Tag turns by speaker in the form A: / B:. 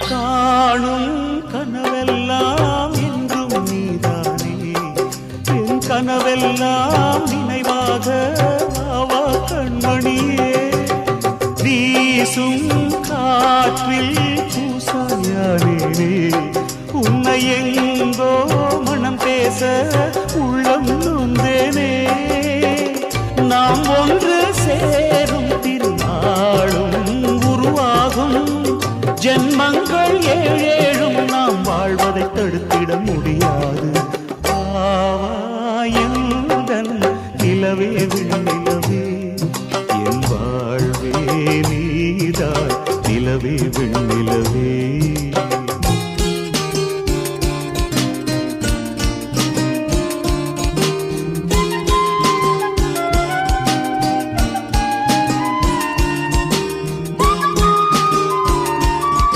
A: காணும் கனவெல்லாம் என்றும் நீதானே என் கனவெல்லாம் நினைவாக ஆவா கண்மணியே வீசும் காற்றில் பூசாயானே உன்னை எங்கோ மனம் பேச உள்ளம் நொந்தேனே நாம் ஒன்று சேரும் திருநாளும் உருவாகும் ஜென்மங்கள் ஏழேழும் நாம் வாழ்வதை தடுத்திட முடியாது ஆவாயந்தன் நிலவே விண்ணிலவே என் வாழ்வே நீதாய் நிலவே விண்ணிலவே